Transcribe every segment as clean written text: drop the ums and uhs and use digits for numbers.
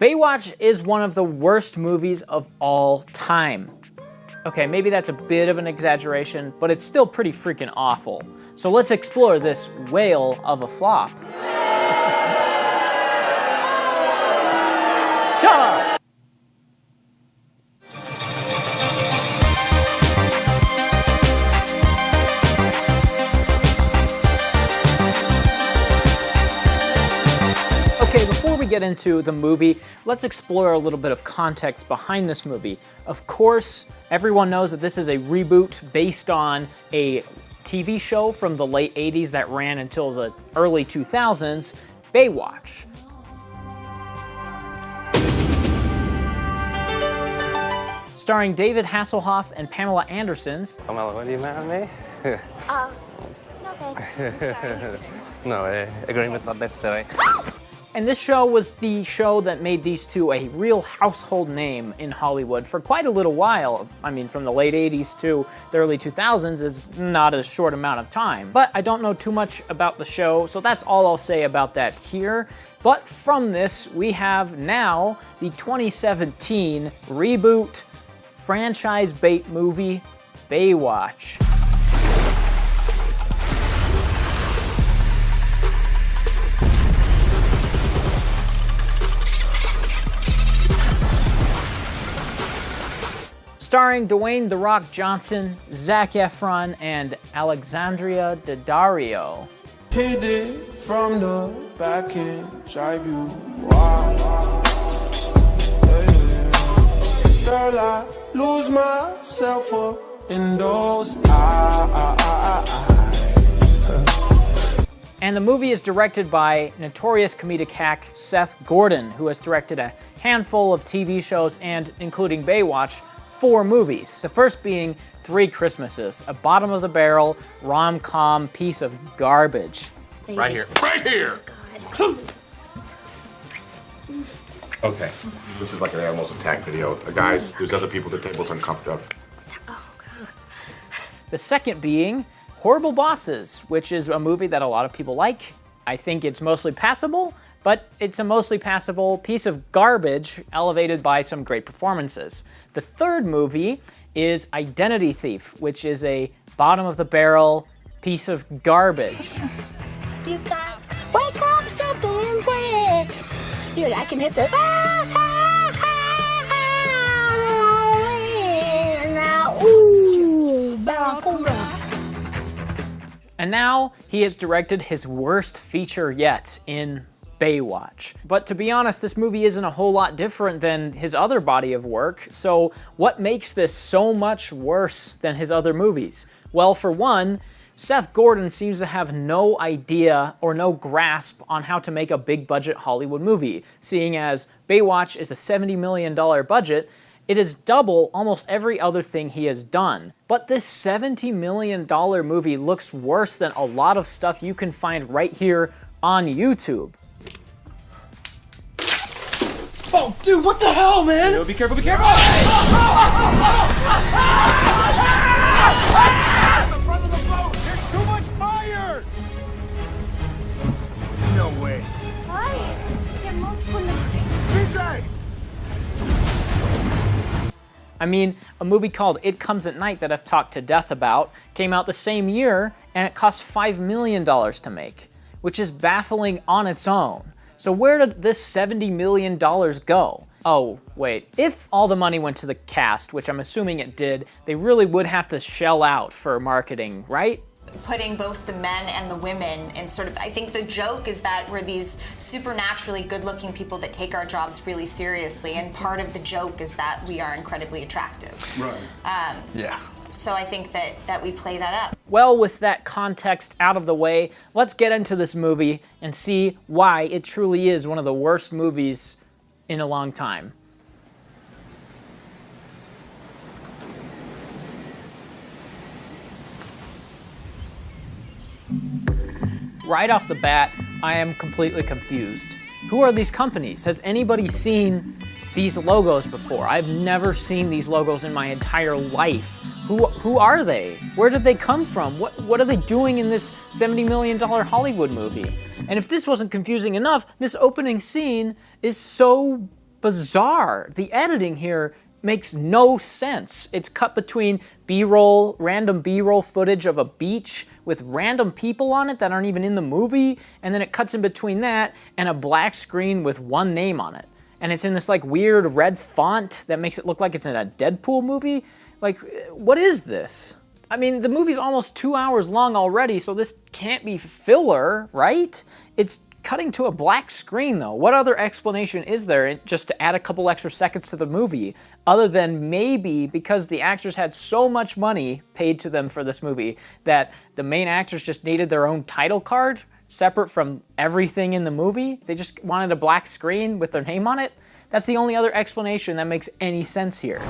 Baywatch is one of the worst movies of all time. Okay, maybe that's a bit of an exaggeration, but it's still pretty freaking awful. So let's explore this whale of a flop. Shut up! Okay, before we get into the movie, let's explore a little bit of context behind this movie. Of course, everyone knows that this is a reboot based on a TV show from the late 80s that ran until the early 2000s, Baywatch. Starring David Hasselhof and Pamela Andersons. Pamela, what do you mad at me? No thanks. No, agreement not necessary. And this show was the show that made these two a real household name in Hollywood for quite a little while. I mean, from the late 80s to the early 2000s is not a short amount of time. But I don't know too much about the show, so that's all I'll say about that here. But from this, we have now the 2017 reboot franchise bait movie, Baywatch. Starring Dwayne "The Rock" Johnson, Zac Efron, and Alexandria Daddario. Hit it from the back and drive you wild. Girl, I lose myself up in those eyes. And the movie is directed by notorious comedic hack Seth Green, who has directed a handful of TV shows and, including Baywatch, 4 movies. The first being Three Christmases, a bottom-of-the-barrel, rom-com piece of garbage. Right here. Right here! Okay, this is like an animals attack video. Guys, there's other people at the table, it's uncomfortable. Oh, God. The second being Horrible Bosses, which is a movie that a lot of people like. I think it's mostly passable, but it's a mostly passable piece of garbage elevated by some great performances. The third movie is Identity Thief, which is a bottom-of-the-barrel piece of garbage. You got wake up something twist. Dude, I can hit the now. Ooh, barracuda. And now he has directed his worst feature yet in Baywatch. But to be honest, this movie isn't a whole lot different than his other body of work, so what makes this so much worse than his other movies? Well, for one, Seth Green seems to have no idea or no grasp on how to make a big-budget Hollywood movie. Seeing as Baywatch is a $70 million budget, it is double almost every other thing he has done. But this $70 million movie looks worse than a lot of stuff you can find right here on YouTube. Oh, dude, what the hell, man? Yo, be careful, be careful! The front of the boat! There's too much fire! No way. Why? Get most from the DJ! I mean, a movie called It Comes at Night that I've talked to death about came out the same year, and it cost $5 million to make, which is baffling on its own. So where did this $70 million go? Oh, wait. If all the money went to the cast, which I'm assuming it did, they really would have to shell out for marketing, right? Putting both the men and the women in sort of, I think the joke is that we're these supernaturally good-looking people that take our jobs really seriously, and part of the joke is that we are incredibly attractive. Right. Yeah. So I think that we play that up. Well, with that context out of the way, let's get into this movie and see why it truly is one of the worst movies in a long time. Right off the bat, I am completely confused. Who are these companies? Has anybody seen these logos before? I've never seen these logos in my entire life. Who are they? Where did they come from? What are they doing in this $70 million Hollywood movie? And if this wasn't confusing enough, this opening scene is so bizarre. The editing here makes no sense. It's cut between B-roll, random B-roll footage of a beach with random people on it that aren't even in the movie, and then it cuts in between that and a black screen with one name on it. And it's in this like weird red font that makes it look like it's in a Deadpool movie. Like, what is this? I mean, the movie's almost 2 hours long already, so this can't be filler, right? It's cutting to a black screen though. What other explanation is there just to add a couple extra seconds to the movie, other than maybe because the actors had so much money paid to them for this movie that the main actors just needed their own title card separate from everything in the movie? They just wanted a black screen with their name on it? That's the only other explanation that makes any sense here.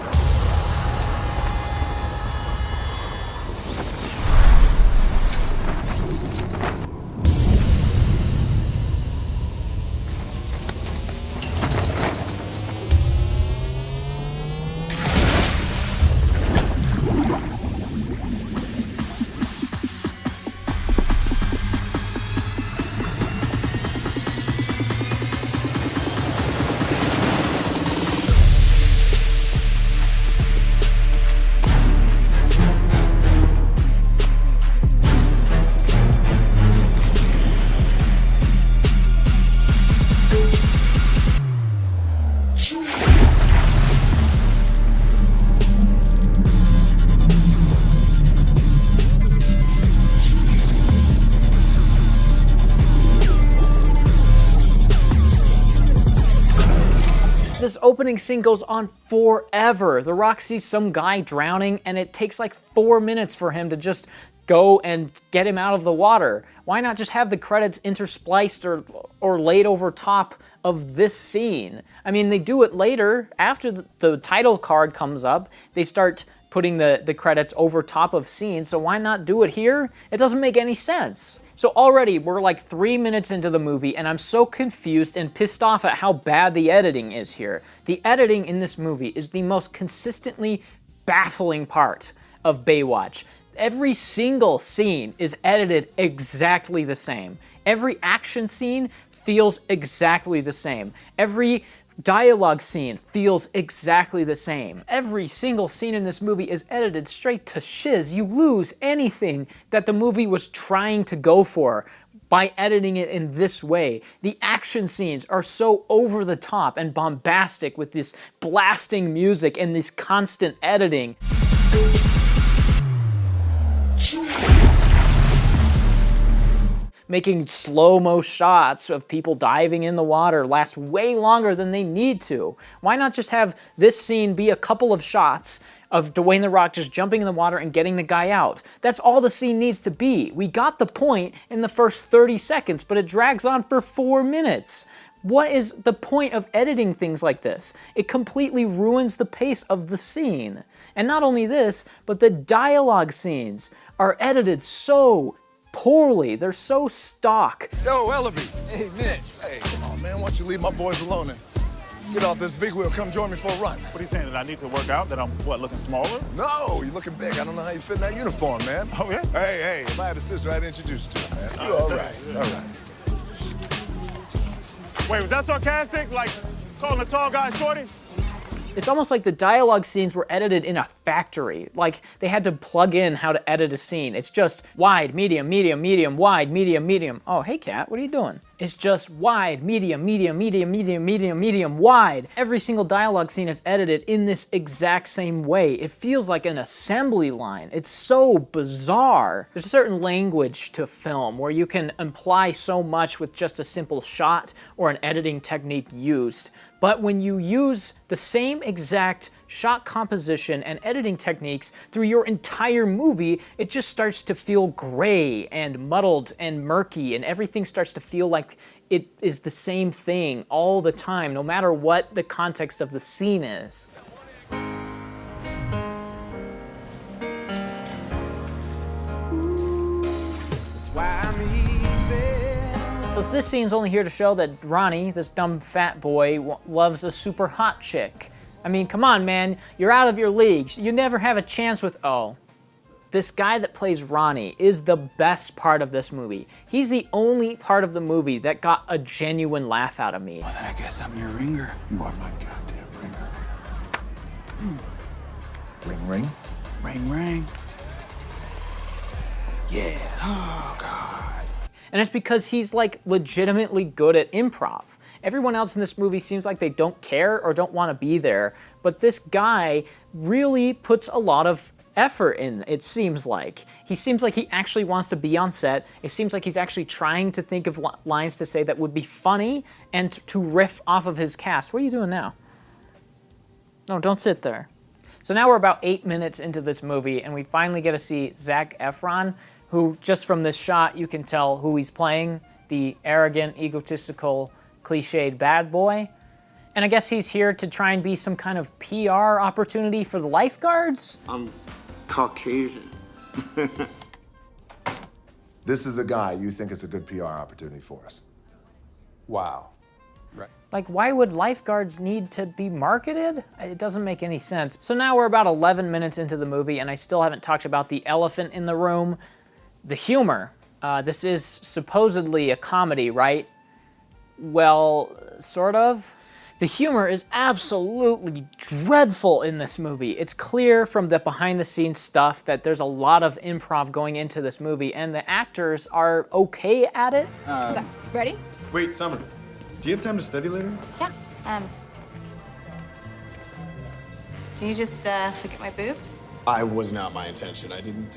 This opening scene goes on forever. The Rock sees some guy drowning and it takes like 4 minutes for him to just go and get him out of the water. Why not just have the credits interspliced or laid over top of this scene? I mean, they do it later. After the title card comes up, they start putting the credits over top of scenes, so why not do it here? It doesn't make any sense. So already we're like 3 minutes into the movie and I'm so confused and pissed off at how bad the editing is here. The editing in this movie is the most consistently baffling part of Baywatch. Every single scene is edited exactly the same. Every action scene feels exactly the same. Every dialogue scene feels exactly the same. Every single scene in this movie is edited straight to shiz. You lose anything that the movie was trying to go for by editing it in this way. The action scenes are so over the top and bombastic with this blasting music and this constant editing. Making slow-mo shots of people diving in the water last way longer than they need to. Why not just have this scene be a couple of shots of Dwayne The Rock just jumping in the water and getting the guy out? That's all the scene needs to be. We got the point in the first 30 seconds, but it drags on for 4 minutes. What is the point of editing things like this? It completely ruins the pace of the scene. And not only this, but the dialogue scenes are edited so poorly. They're so stock. Yo, Ellaby. Hey, Mitch. Hey, come on, man. Why don't you leave my boys alone and get off this big wheel, come join me for a run. What are you saying, that I need to work out, that I'm, what, looking smaller? No, you're looking big. I don't know how you fit in that uniform, man. Oh, yeah? Hey, if I had a sister, I'd introduce you to her, man. You all right, all right. Wait, was that sarcastic? Like, calling a tall guy shorty? It's almost like the dialogue scenes were edited in a factory. Like they had to plug in how to edit a scene. It's just wide, medium, medium, medium, wide, medium, medium. Oh, hey Kat, what are you doing? It's just wide, medium, medium, medium, medium, medium, medium, wide. Every single dialogue scene is edited in this exact same way. It feels like an assembly line. It's so bizarre. There's a certain language to film where you can imply so much with just a simple shot or an editing technique used. But when you use the same exact shot composition and editing techniques through your entire movie, it just starts to feel gray and muddled and murky, and everything starts to feel like it is the same thing all the time, no matter what the context of the scene is. So this scene's only here to show that Ronnie, this dumb fat boy, loves a super hot chick. I mean, come on, man. You're out of your league. You never have a chance with... Oh. this guy that plays Ronnie is the best part of this movie. He's the only part of the movie that got a genuine laugh out of me. Well, then I guess I'm your ringer. You are my goddamn ringer. Ring, ring. Ring, ring. Yeah. Oh, God. And it's because he's like legitimately good at improv. Everyone else in this movie seems like they don't care or don't want to be there, but this guy really puts a lot of effort in, it seems like. He seems like he actually wants to be on set. It seems like he's actually trying to think of lines to say that would be funny and to riff off of his cast. What are you doing now? No, don't sit there. So now we're about 8 minutes into this movie, and we finally get to see Zac Efron, who just from this shot you can tell who he's playing, the arrogant, egotistical, cliched bad boy. And I guess he's here to try and be some kind of PR opportunity for the lifeguards? I'm Caucasian. This is the guy you think is a good PR opportunity for us. Wow. Right. Like, why would lifeguards need to be marketed? It doesn't make any sense. So now we're about 11 minutes into the movie, and I still haven't talked about the elephant in the room, the humor. This is supposedly a comedy, right? Well, sort of. The humor is absolutely dreadful in this movie. It's clear from the behind-the-scenes stuff that there's a lot of improv going into this movie, and the actors are okay at it. Okay. Ready? Wait, Summer, do you have time to study later? Yeah. Do you just look at my boobs? I was not my intention. I didn't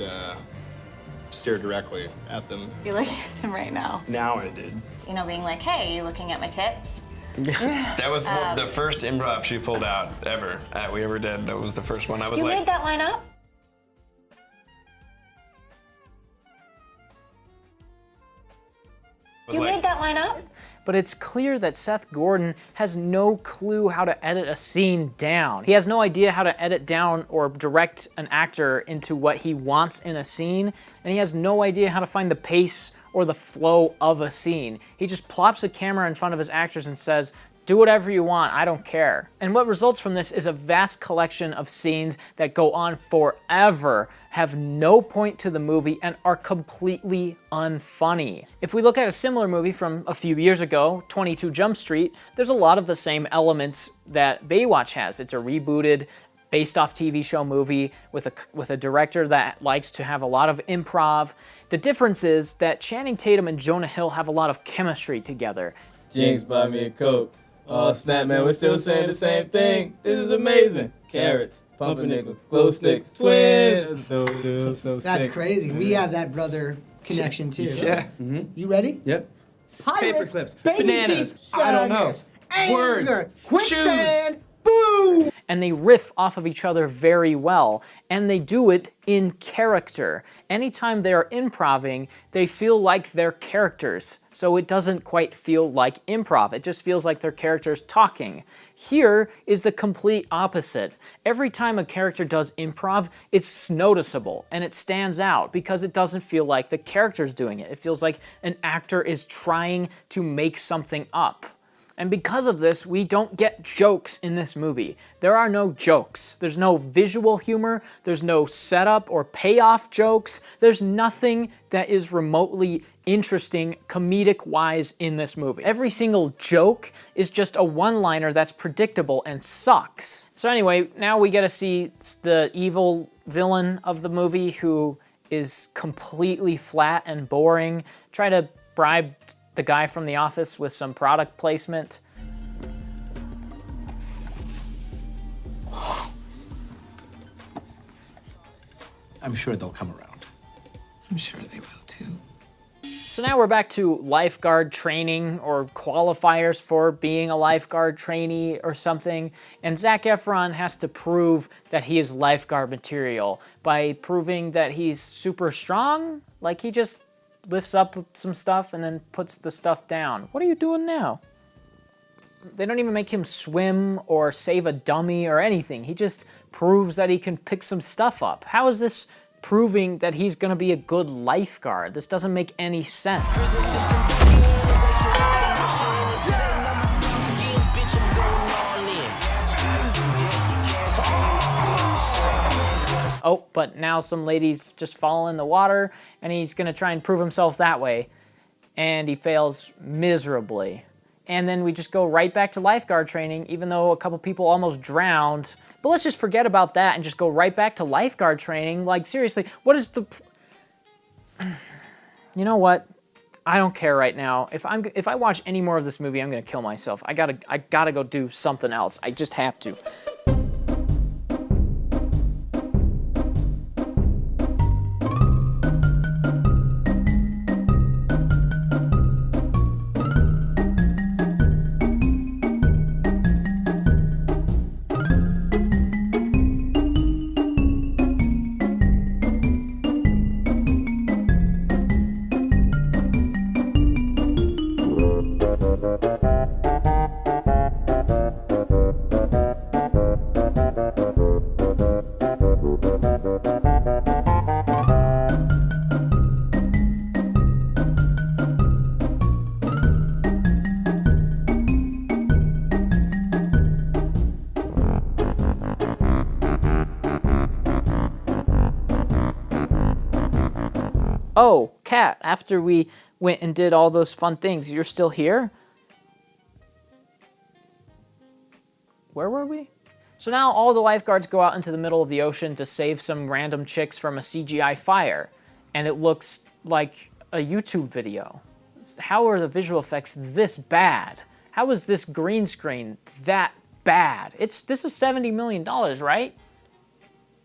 stare directly at them. You're looking at them right now. Now I did. You know, being like, hey, are you looking at my tits? That was the first improv she pulled out ever we ever did. That was the first one. I was You like, made that line up? You made that line up? But it's clear that Seth Gordon has no clue how to edit a scene down. He has no idea how to edit down or direct an actor into what he wants in a scene, and he has no idea how to find the pace or the flow of a scene. He just plops a camera in front of his actors and says, do whatever you want, I don't care. And what results from this is a vast collection of scenes that go on forever, have no point to the movie, and are completely unfunny. If we look at a similar movie from a few years ago, 22 Jump Street, there's a lot of the same elements that Baywatch has. It's a rebooted, based off TV show movie with a director that likes to have a lot of improv. The difference is that Channing Tatum and Jonah Hill have a lot of chemistry together. Jinx, buy me a Coke. Oh snap, man, we're still saying the same thing. This is amazing. Carrots, pumpernickels, glow sticks, twins. That's crazy. We have that brother connection too. Yeah. Mm-hmm. You ready? Yep. Pirates, Paperclips, baby bananas, feet, I don't know. anger, Words, quicksand, boom! And they riff off of each other very well, and they do it in character. Anytime they are improvising, they feel like they're characters, so it doesn't quite feel like improv. It just feels like they're characters talking. Here is the complete opposite. Every time a character does improv, it's noticeable, and it stands out because it doesn't feel like the character's doing it. It feels like an actor is trying to make something up. And because of this, we don't get jokes in this movie. There are no jokes. There's no visual humor. There's no setup or payoff jokes. There's nothing that is remotely interesting, comedic-wise in this movie. Every single joke is just a one-liner that's predictable and sucks. So anyway, now we get to see the evil villain of the movie who is completely flat and boring. Try to bribe the guy from The Office with some product placement. I'm sure they'll come around. I'm sure they will too. So now we're back to lifeguard training or qualifiers for being a lifeguard trainee or something. And Zac Efron has to prove that he is lifeguard material by proving that he's super strong. Like he just lifts up some stuff and then puts the stuff down. What are you doing now? They don't even make him swim or save a dummy or anything. He just proves that he can pick some stuff up. How is this proving that he's gonna be a good lifeguard? This doesn't make any sense. Oh, but now some ladies just fall in the water, and he's gonna try and prove himself that way. And he fails miserably. And then we just go right back to lifeguard training, even though a couple people almost drowned. But let's just forget about that and just go right back to lifeguard training. Like, seriously, what is the... You know what? I don't care right now. If I watch any more of this movie, I'm gonna kill myself. I gotta go do something else. I just have to. Oh, Kat, after we went and did all those fun things, you're still here? Where were we? So now all the lifeguards go out into the middle of the ocean to save some random chicks from a CGI fire. And it looks like a YouTube video. How are the visual effects this bad? How is this green screen that bad? This is $70 million, right?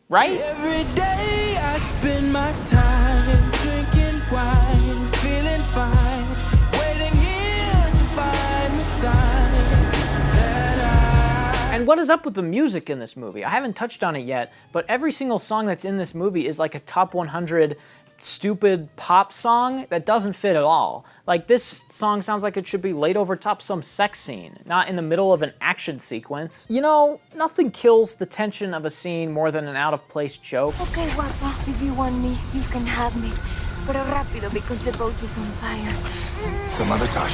Right? Every day I spend my time drinking wine, feeling fine, waiting here to find the sign that And what is up with the music in this movie? I haven't touched on it yet, but every single song that's in this movie is like a top 100 stupid pop song that doesn't fit at all. Like, this song sounds like it should be laid over top some sex scene, not in the middle of an action sequence. You know, nothing kills the tension of a scene more than an out-of-place joke. Okay, guapa, if you want me, you can have me. Pero rápido, because the boat is on fire. Some other time.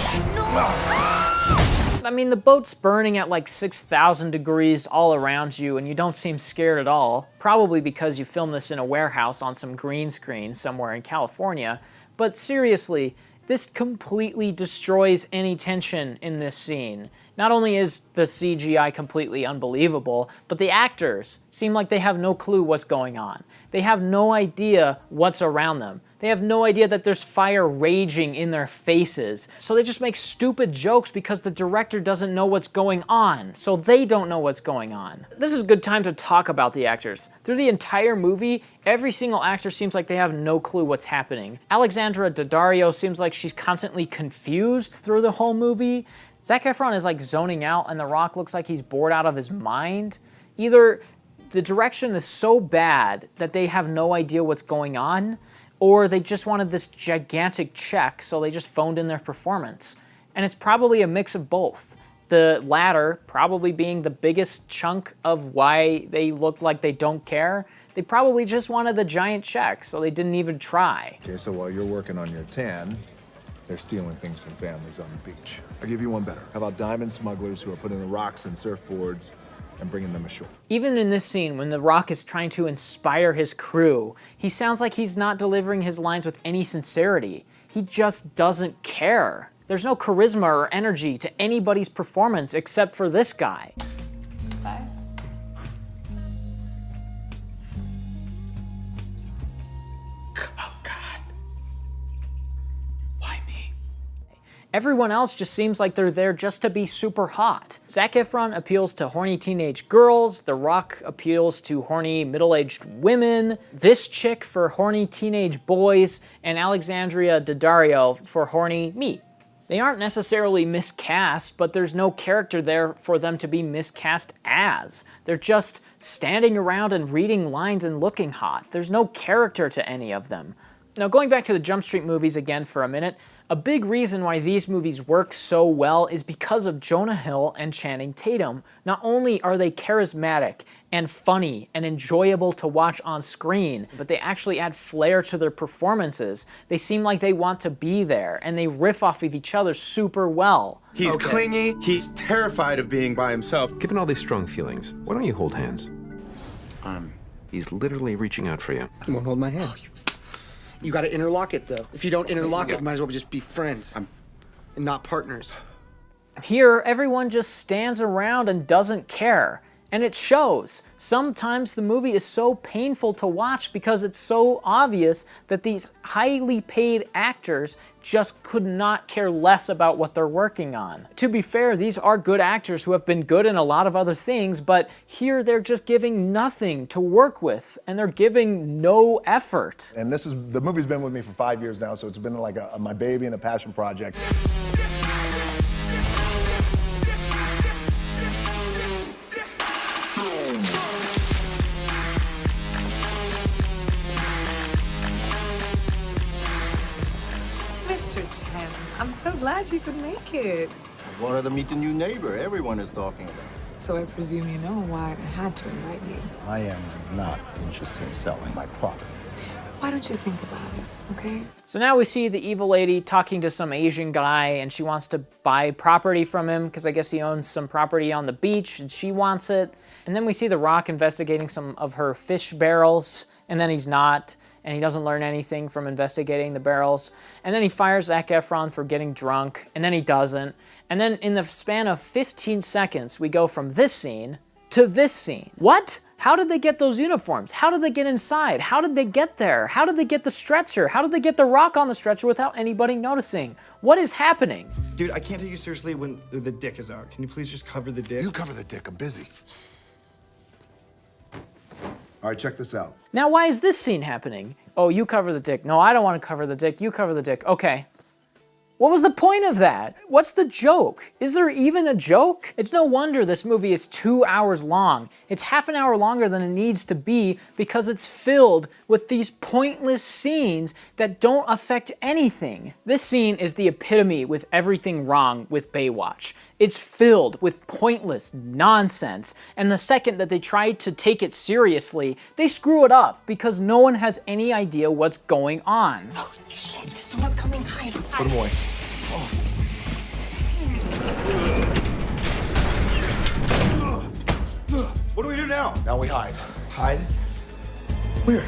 I mean, the boat's burning at like 6,000 degrees all around you, and you don't seem scared at all. Probably because you filmed this in a warehouse on some green screen somewhere in California. But seriously, this completely destroys any tension in this scene. Not only is the CGI completely unbelievable, but the actors seem like they have no clue what's going on. They have no idea what's around them. They have no idea that there's fire raging in their faces. So they just make stupid jokes because the director doesn't know what's going on. So they don't know what's going on. This is a good time to talk about the actors. Through the entire movie, every single actor seems like they have no clue what's happening. Alexandra Daddario seems like she's constantly confused through the whole movie. Zac Efron is like zoning out, and The Rock looks like he's bored out of his mind. Either the direction is so bad that they have no idea what's going on, or they just wanted this gigantic check, so they just phoned in their performance. And it's probably a mix of both. The latter probably being the biggest chunk of why they look like they don't care. They probably just wanted the giant check, so they didn't even try. Okay, so while you're working on your tan, they're stealing things from families on the beach. I'll give you one better. How about diamond smugglers who are putting the rocks in surfboards and bringing them ashore? Even in this scene, when The Rock is trying to inspire his crew, he sounds like he's not delivering his lines with any sincerity. He just doesn't care. There's no charisma or energy to anybody's performance except for this guy. Okay. Everyone else just seems like they're there just to be super hot. Zac Efron appeals to horny teenage girls, The Rock appeals to horny middle-aged women, this chick for horny teenage boys, and Alexandria Daddario for horny me. They aren't necessarily miscast, but there's no character there for them to be miscast as. They're just standing around and reading lines and looking hot. There's no character to any of them. Now, going back to the Jump Street movies again for a minute, a big reason why these movies work so well is because of Jonah Hill and Channing Tatum. Not only are they charismatic and funny and enjoyable to watch on screen, but they actually add flair to their performances. They seem like they want to be there, and they riff off of each other super well. He's clingy, he's terrified of being by himself. Given all these strong feelings, why don't you hold hands? He's literally reaching out for you. He won't hold my hand. You gotta interlock it, though. If you don't interlock it, might as well just be friends and not partners. Here, everyone just stands around and doesn't care. And it shows. Sometimes the movie is so painful to watch because it's so obvious that these highly paid actors just could not care less about what they're working on. To be fair, these are good actors who have been good in a lot of other things, but here they're just giving nothing to work with, and they're giving no effort. And the movie's been with me for 5 years now, so it's been like my baby and a passion project. I'm so glad you could make it. I wanted to meet the new neighbor everyone is talking about. So I presume you know why I had to invite you. I am not interested in selling my properties. Why don't you think about it, okay? So now we see the evil lady talking to some Asian guy, and she wants to buy property from him because I guess he owns some property on the beach and she wants it. And then we see The Rock investigating some of her fish barrels, and then he's not. And he doesn't learn anything from investigating the barrels. And then he fires Zac Efron for getting drunk, and then he doesn't. And then in the span of 15 seconds, we go from this scene to this scene. What? How did they get those uniforms? How did they get inside? How did they get there? How did they get the stretcher? How did they get The Rock on the stretcher without anybody noticing? What is happening? Dude, I can't take you seriously when the dick is out. Can you please just cover the dick? You cover the dick, I'm busy. All right, check this out. Now, why is this scene happening? Oh, you cover the dick. No, I don't want to cover the dick. You cover the dick. Okay. What was the point of that? What's the joke? Is there even a joke? It's no wonder this movie is 2 hours long. It's half an hour longer than it needs to be because it's filled with these pointless scenes that don't affect anything. This scene is the epitome with everything wrong with Baywatch. It's filled with pointless nonsense, and the second that they try to take it seriously, they screw it up because no one has any idea what's going on. Oh, shit, someone's coming. Hide. Put him away. What do we do now? Now we hide. Hide? Where?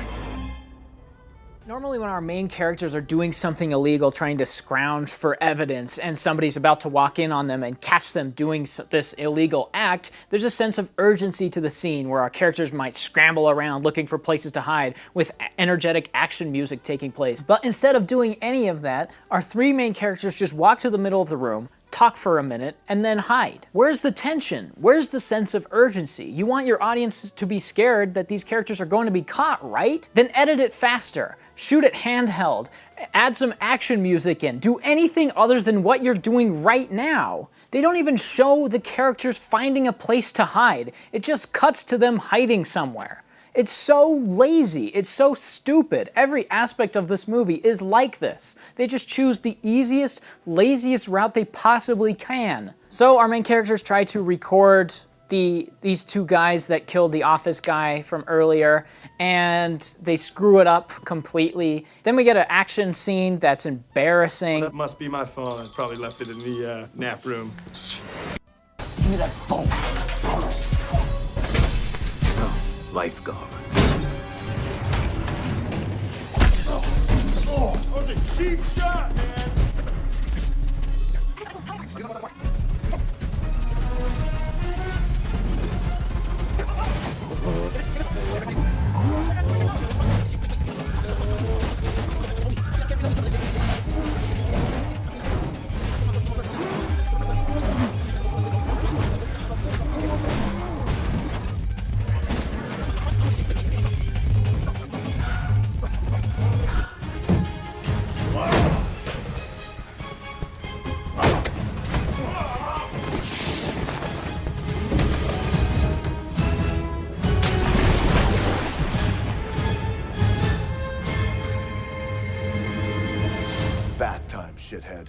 Normally when our main characters are doing something illegal, trying to scrounge for evidence, and somebody's about to walk in on them and catch them doing this illegal act, there's a sense of urgency to the scene where our characters might scramble around looking for places to hide with energetic action music taking place. But instead of doing any of that, our three main characters just walk to the middle of the room, talk for a minute, and then hide. Where's the tension? Where's the sense of urgency? You want your audience to be scared that these characters are going to be caught, right? Then edit it faster. Shoot it handheld. Add some action music in. Do anything other than what you're doing right now. They don't even show the characters finding a place to hide. It just cuts to them hiding somewhere. It's so lazy, it's so stupid. Every aspect of this movie is like this. They just choose the easiest, laziest route they possibly can. So our main characters try to record these two guys that killed the office guy from earlier, and they screw it up completely. Then we get an action scene that's embarrassing. That must be my phone. I probably left it in the nap room. Give me that phone. Lifeguard. Oh, that was a cheap shot, man. Bath time, shithead.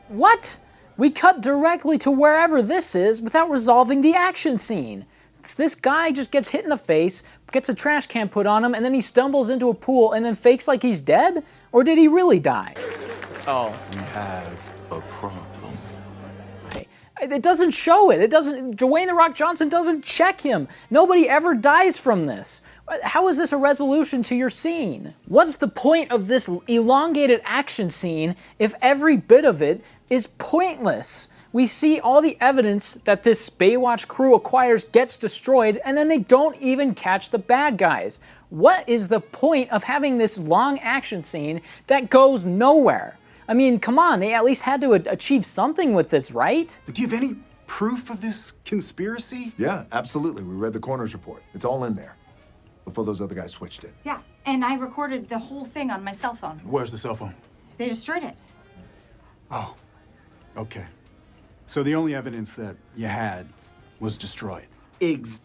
What? We cut directly to wherever this is without resolving the action scene. This guy just gets hit in the face, gets a trash can put on him, and then he stumbles into a pool and then fakes like he's dead? Or did he really die? Oh. We have a problem. Okay. It doesn't show it. It doesn't. Dwayne "The Rock" Johnson doesn't check him. Nobody ever dies from this. How is this a resolution to your scene? What's the point of this elongated action scene if every bit of it is pointless? We see all the evidence that this Baywatch crew acquires gets destroyed, and then they don't even catch the bad guys. What is the point of having this long action scene that goes nowhere? I mean, come on, they at least had to achieve something with this, right? But do you have any proof of this conspiracy? Yeah, absolutely. We read the coroner's report. It's all in there. Before those other guys switched it. Yeah, and I recorded the whole thing on my cell phone. Where's the cell phone? They destroyed it. Oh, okay. So the only evidence that you had was destroyed.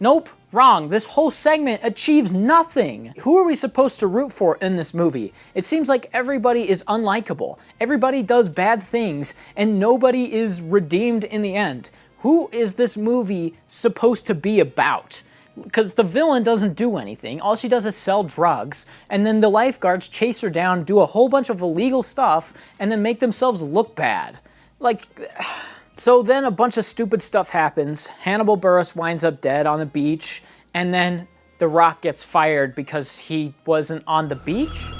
Nope, wrong. This whole segment achieves nothing. Who are we supposed to root for in this movie? It seems like everybody is unlikable. Everybody does bad things, and nobody is redeemed in the end. Who is this movie supposed to be about? Because the villain doesn't do anything. All she does is sell drugs, and then the lifeguards chase her down, do a whole bunch of illegal stuff, and then make themselves look bad. Like... So then a bunch of stupid stuff happens. Hannibal Buress winds up dead on the beach, and then The Rock gets fired because he wasn't on the beach?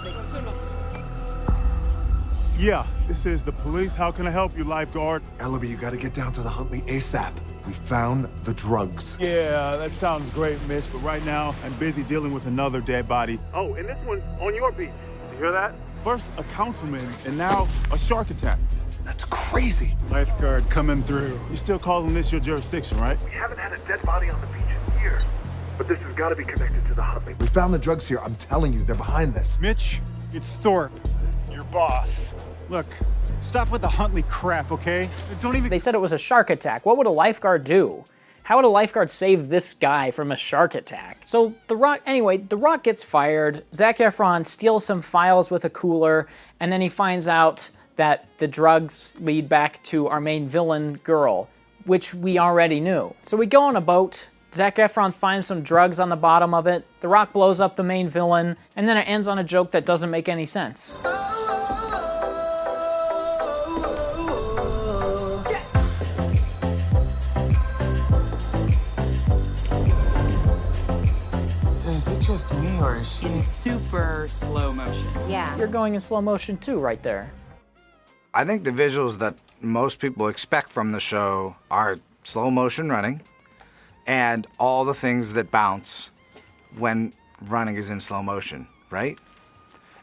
Yeah, this is the police. How can I help you, lifeguard? Ellaby, you gotta get down to the Huntley ASAP. We found the drugs. Yeah, that sounds great, Mitch, but right now I'm busy dealing with another dead body. Oh, and this one's on your beach. Did you hear that? First a councilman, and now a shark attack. That's crazy. Lifeguard coming through. You're still calling this your jurisdiction, right? We haven't had a dead body on the beach in years. But this has got to be connected to the Huntley. We found the drugs here. I'm telling you, they're behind this. Mitch, it's Thorpe, your boss. Look, stop with the Huntley crap, okay? Don't even... They said it was a shark attack. What would a lifeguard do? How would a lifeguard save this guy from a shark attack? So The Rock gets fired. Zac Efron steals some files with a cooler, and then he finds out that the drugs lead back to our main villain girl, which we already knew. So we go on a boat, Zac Efron finds some drugs on the bottom of it, The Rock blows up the main villain, and then it ends on a joke that doesn't make any sense. Is it just me, or is she... In super slow motion. Yeah. You're going in slow motion too, right there. I think the visuals that most people expect from the show are slow motion running and all the things that bounce when running is in slow motion, right?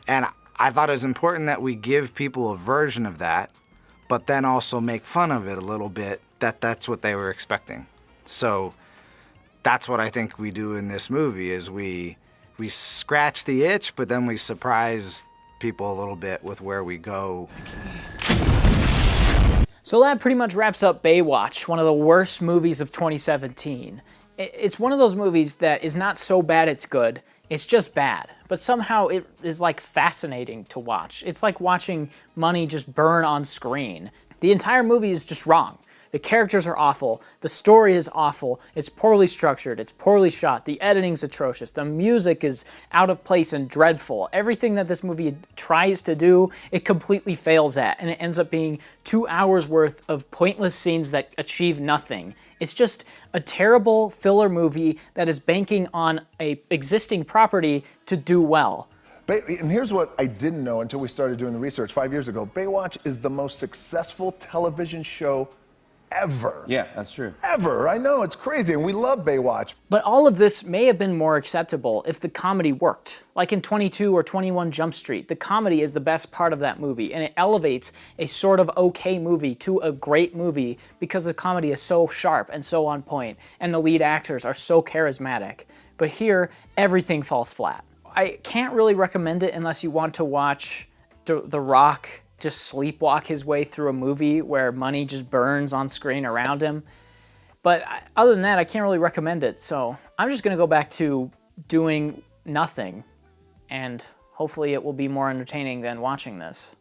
And I thought it was important that we give people a version of that, but then also make fun of it a little bit, that's what they were expecting. So that's what I think we do in this movie is we scratch the itch, but then we surprise people a little bit with where we go. So that pretty much wraps up Baywatch, one of the worst movies of 2017. It's one of those movies that is not so bad it's good, it's just bad. But somehow it is like fascinating to watch. It's like watching money just burn on screen. The entire movie is just wrong. The characters are awful, the story is awful, it's poorly structured, it's poorly shot, the editing's atrocious, the music is out of place and dreadful. Everything that this movie tries to do, it completely fails at, and it ends up being 2 hours worth of pointless scenes that achieve nothing. It's just a terrible filler movie that is banking on an existing property to do well. And here's what I didn't know until we started doing the research 5 years ago. Baywatch is the most successful television show ever. Yeah, that's true. Ever. I know, it's crazy, and we love Baywatch. But all of this may have been more acceptable if the comedy worked. Like in 22 or 21 Jump Street, the comedy is the best part of that movie, and it elevates a sort of okay movie to a great movie because the comedy is so sharp and so on point, and the lead actors are so charismatic. But here, everything falls flat. I can't really recommend it unless you want to watch The Rock just sleepwalk his way through a movie where money just burns on screen around him. But other than that, I can't really recommend it. So I'm just gonna go back to doing nothing, and hopefully it will be more entertaining than watching this.